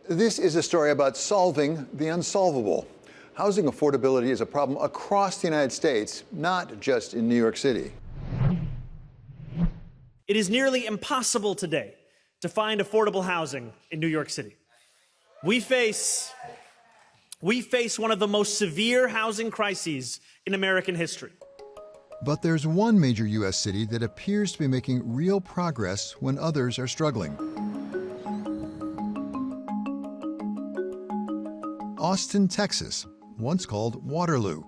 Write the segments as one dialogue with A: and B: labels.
A: This is a story about solving the unsolvable. Housing affordability is a problem across the United States, not just in New York City.
B: It is nearly impossible today to find affordable housing in New York City. We face one of the most severe housing crises in American history.
C: But there's one major U.S. city that appears to be making real progress when others are struggling. Austin, Texas, once called Waterloo,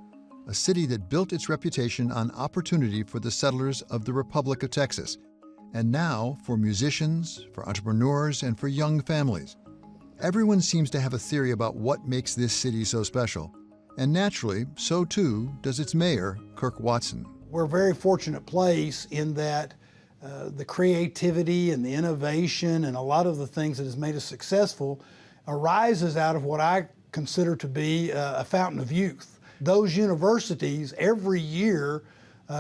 C: a city that built its reputation on opportunity for the settlers of the Republic of Texas, and now for musicians, for entrepreneurs, and for young families. Everyone seems to have a theory about what makes this city so special, and naturally, so too does its mayor, Kirk Watson.
D: We're a very fortunate place in that the creativity and the innovation and a lot of the things that has made us successful arises out of what I consider to be a fountain of youth. Those universities every year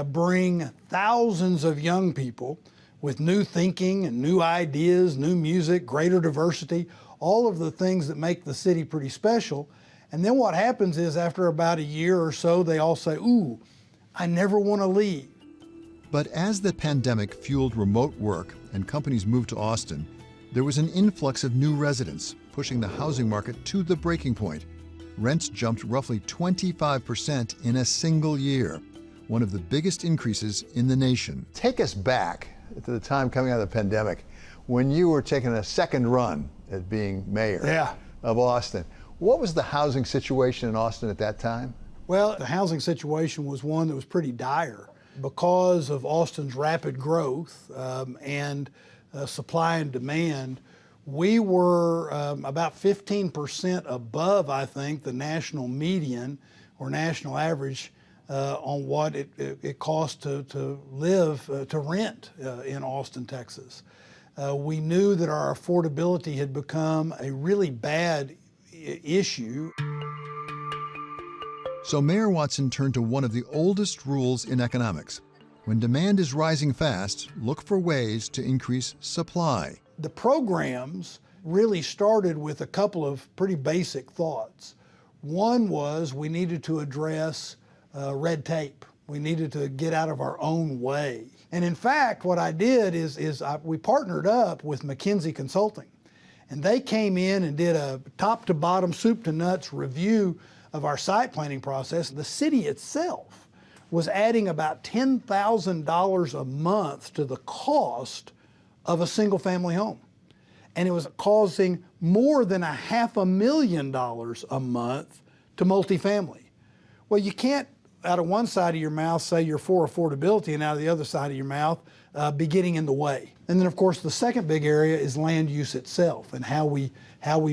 D: bring thousands of young people with new thinking and new ideas, new music, greater diversity, all of the things that make the city pretty special. And then what happens is after about a year or so, they all say, ooh, I never want to leave.
C: But as the pandemic fueled remote work and companies moved to Austin, there was an influx of new residents, pushing the housing market to the breaking point. Rents jumped roughly 25% in a single year, one of the biggest increases in the nation.
A: Take us back to the time coming out of the pandemic when you were taking a second run at being mayor of Austin. What was the housing situation in Austin at that time?
D: Well, the housing situation was one that was pretty dire because of Austin's rapid growth and supply and demand. We were about 15% above, I think, the national median or national average on what it costs to live, to rent in Austin, Texas. We knew that our affordability had become a really bad issue.
C: So Mayor Watson turned to one of the oldest rules in economics. When demand is rising fast, look for ways to increase supply.
D: The programs really started with a couple of pretty basic thoughts. One was we needed to address red tape. We needed to get out of our own way. And in fact, what I did is we partnered up with McKinsey Consulting. And they came in and did a top to bottom, soup to nuts review of our site planning process. The city itself was adding about $10,000 a month to the cost of a single family home. And it was causing more than $500,000 a month to multifamily. Well, you can't, out of one side of your mouth, say you're for affordability, and out of the other side of your mouth, be getting in the way. And then, of course, the second big area is land use itself and how we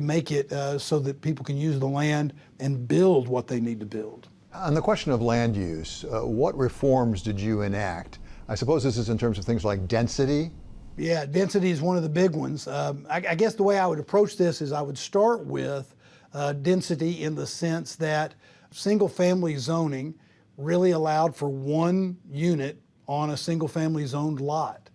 D: make it so that people can use the land and build what they need to build.
A: On the question of land use, what reforms did you enact? I suppose this is in terms of things like density.
D: Yeah, density is one of the big ones. I guess the way I would approach this is I would start with density in the sense that single-family zoning really allowed for one unit on a single-family zoned lot.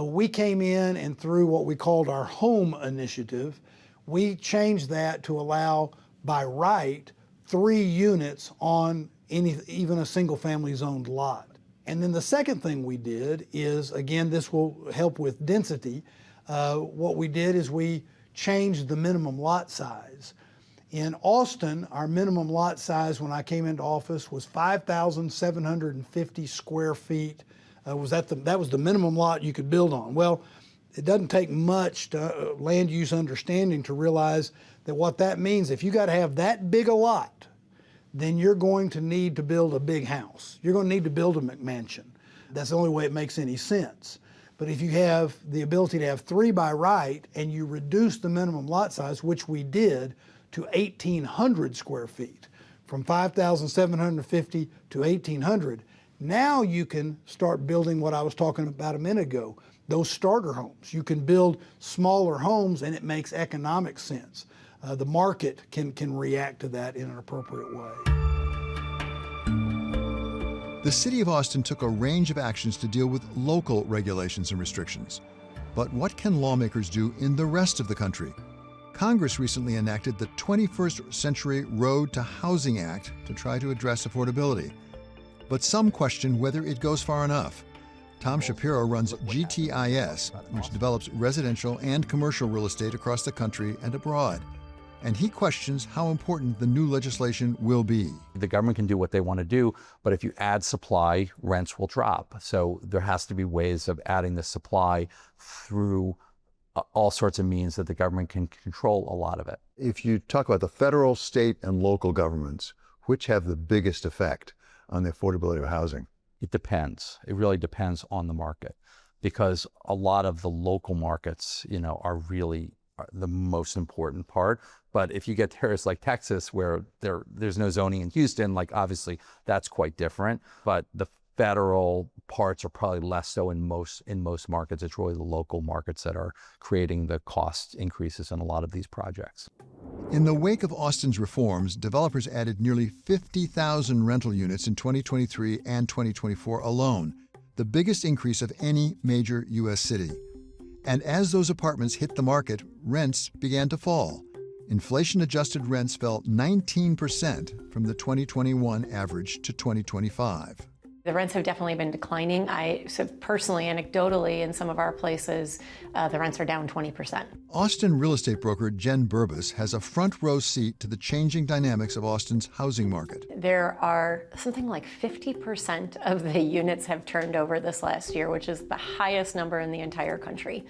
D: We came in and through what we called our home initiative, we changed that to allow by right 3 units on even a single-family zoned lot. And then the second thing we did is, again, this will help with density. What we did is we changed the minimum lot size. In Austin, our minimum lot size when I came into office was 5,750 square feet. That was the minimum lot you could build on. Well, it doesn't take much land use understanding to realize that what that means, if you got to have that big a lot, then you're going to need to build a big house. You're going to need to build a McMansion. That's the only way it makes any sense. But if you have the ability to have 3 by right and you reduce the minimum lot size, which we did, to 1,800 square feet, from 5,750 to 1,800, now you can start building what I was talking about a minute ago, those starter homes. You can build smaller homes and it makes economic sense. The market can react to that in an appropriate way.
C: The city of Austin took a range of actions to deal with local regulations and restrictions. But what can lawmakers do in the rest of the country? Congress recently enacted the 21st Century Road to Housing Act to try to address affordability. But some question whether it goes far enough. Tom Shapiro runs GTIS, which develops residential and commercial real estate across the country and abroad. And he questions how important the new legislation will be.
E: The government can do what they want to do, but if you add supply, rents will drop. So there has to be ways of adding the supply through all sorts of means that the government can control a lot of it.
A: If you talk about the federal, state, and local governments, which have the biggest effect on the affordability of housing?
E: It depends. It really depends on the market, because a lot of the local markets, are really the most important part. But if you get areas like Texas, where there's no zoning in Houston, obviously that's quite different. But the federal parts are probably less so in most markets. It's really the local markets that are creating the cost increases in a lot of these projects.
C: In the wake of Austin's reforms, developers added nearly 50,000 rental units in 2023 and 2024 alone, the biggest increase of any major U.S. city. And as those apartments hit the market, rents began to fall. Inflation-adjusted rents fell 19% from the 2021 average to 2025.
F: The rents have definitely been declining. Personally, anecdotally, in some of our places, the rents are down 20%.
C: Austin real estate broker Jen Burbis has a front row seat to the changing dynamics of Austin's housing market.
F: There are something like 50% of the units have turned over this last year, which is the highest number in the entire country.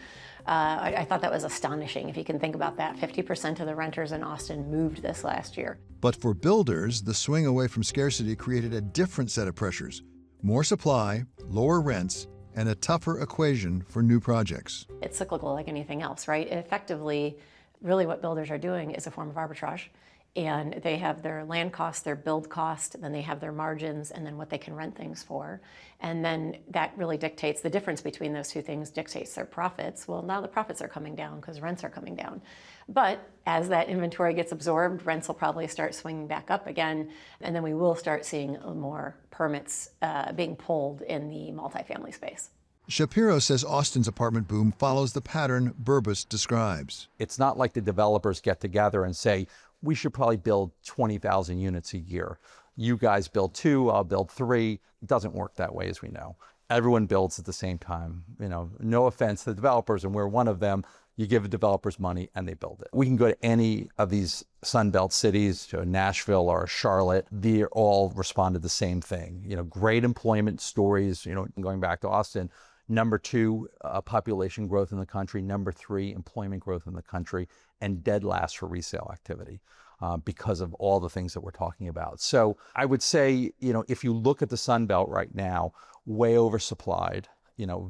F: I thought that was astonishing. If you can think about that, 50% of the renters in Austin moved this last year.
C: But for builders, the swing away from scarcity created a different set of pressures. More supply, lower rents, and a tougher equation for new projects.
F: It's cyclical like anything else, right? Effectively, really what builders are doing is a form of arbitrage. And they have their land cost, their build cost, then they have their margins, and then what they can rent things for. And then that really dictates, the difference between those two things dictates their profits. Well, now the profits are coming down because rents are coming down. But as that inventory gets absorbed, rents will probably start swinging back up again, and then we will start seeing more permits being pulled in the multifamily space.
C: Shapiro says Austin's apartment boom follows the pattern Burbis describes.
E: It's not like the developers get together and say, we should probably build 20,000 units a year. You guys build 2, I'll build 3. It doesn't work that way, as we know. Everyone builds at the same time. No offense to the developers, and we're one of them. You give the developers money and they build it. We can go to any of these Sunbelt cities, to Nashville or Charlotte. They all responded the same thing. Great employment stories, going back to Austin. Number 2, population growth in the country. Number 3, employment growth in the country, and dead last for resale activity because of all the things that we're talking about. So I would say, if you look at the Sun Belt right now, way oversupplied,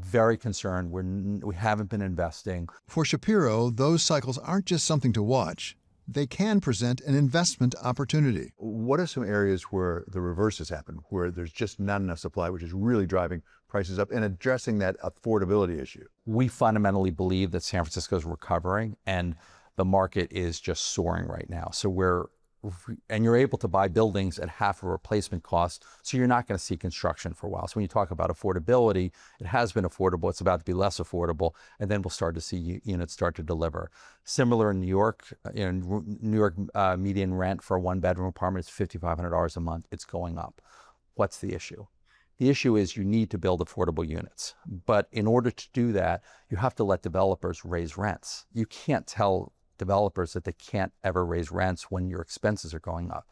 E: very concerned. We haven't been investing.
C: For Shapiro, those cycles aren't just something to watch. They can present an investment opportunity.
A: What are some areas where the reverse has happened, where there's just not enough supply, which is really driving prices up and addressing that affordability issue?
E: We fundamentally believe that San Francisco is recovering and the market is just soaring right now. So you're able to buy buildings at half a replacement cost, so you're not going to see construction for a while. So when you talk about affordability, it has been affordable, it's about to be less affordable, and then we'll start to see units start to deliver. Similar in New York, New York median rent for a 1-bedroom apartment is $5,500 a month. It's going up. What's the issue? The issue is you need to build affordable units. But in order to do that, you have to let developers raise rents. You can't tell developers that they can't ever raise rents when your expenses are going up.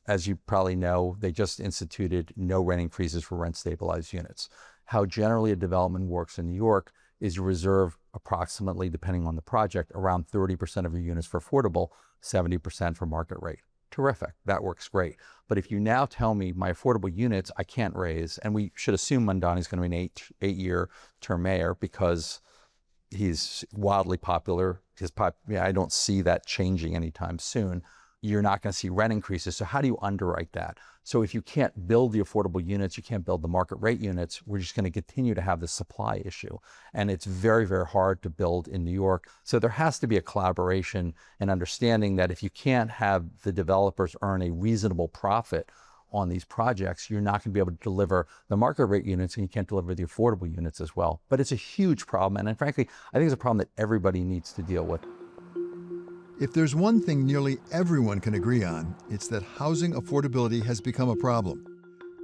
E: As you probably know, they just instituted no rent increases for rent stabilized units. How generally a development works in New York is you reserve approximately, depending on the project, around 30% of your units for affordable, 70% for market rate. Terrific, that works great. But if you now tell me my affordable units I can't raise, and we should assume Mondani's going to be an 8-year term mayor because he's wildly popular. I don't see that changing anytime soon. You're not going to see rent increases. So how do you underwrite that? So if you can't build the affordable units, you can't build the market rate units, we're just going to continue to have the supply issue. And it's very, very hard to build in New York. So there has to be a collaboration and understanding that if you can't have the developers earn a reasonable profit on these projects, you're not going to be able to deliver the market rate units, and you can't deliver the affordable units as well. But it's a huge problem, and frankly, I think it's a problem that everybody needs to deal with.
C: If there's one thing nearly everyone can agree on, it's that housing affordability has become a problem.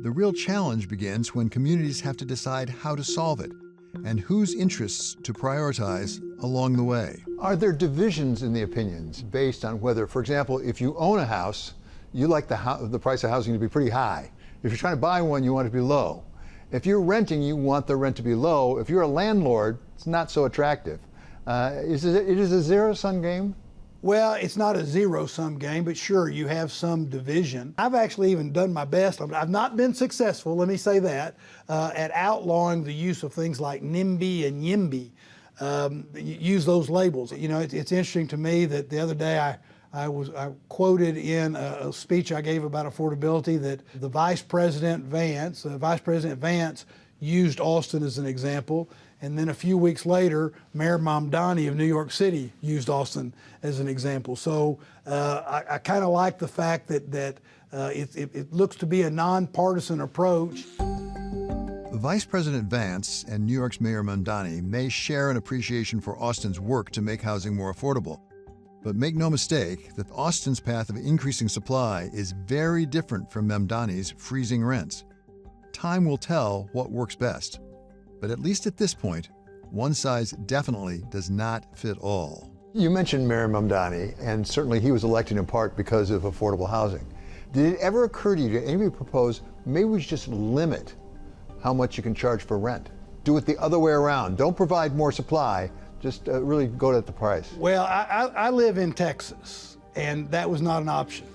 C: The real challenge begins when communities have to decide how to solve it and whose interests to prioritize along the way.
A: Are there divisions in the opinions based on whether, for example, if you own a house, you like the price of housing to be pretty high. If you're trying to buy one, you want it to be low. If you're renting, you want the rent to be low. If you're a landlord, it's not so attractive. It is a zero-sum game?
D: Well, it's not a zero-sum game, but sure, you have some division. I've actually even done my best, I've not been successful, let me say that, at outlawing the use of things like NIMBY and YIMBY. Use those labels. You know, it's interesting to me that the other day I quoted in a speech I gave about affordability that the Vice President Vance used Austin as an example, and then a few weeks later, Mayor Mamdani of New York City used Austin as an example. So I kind of like the fact that it looks to be a nonpartisan approach.
C: Vice President Vance and New York's Mayor Mamdani may share an appreciation for Austin's work to make housing more affordable. But make no mistake that Austin's path of increasing supply is very different from Mamdani's freezing rents. Time will tell what works best. But at least at this point, one size definitely does not fit all.
A: You mentioned Mayor Mamdani, and certainly he was elected in part because of affordable housing. Did it ever occur to you, did anybody propose, maybe we should just limit how much you can charge for rent? Do it the other way around. Don't provide more supply, just really go at the price.
D: Well, I live in Texas, and that was not an option.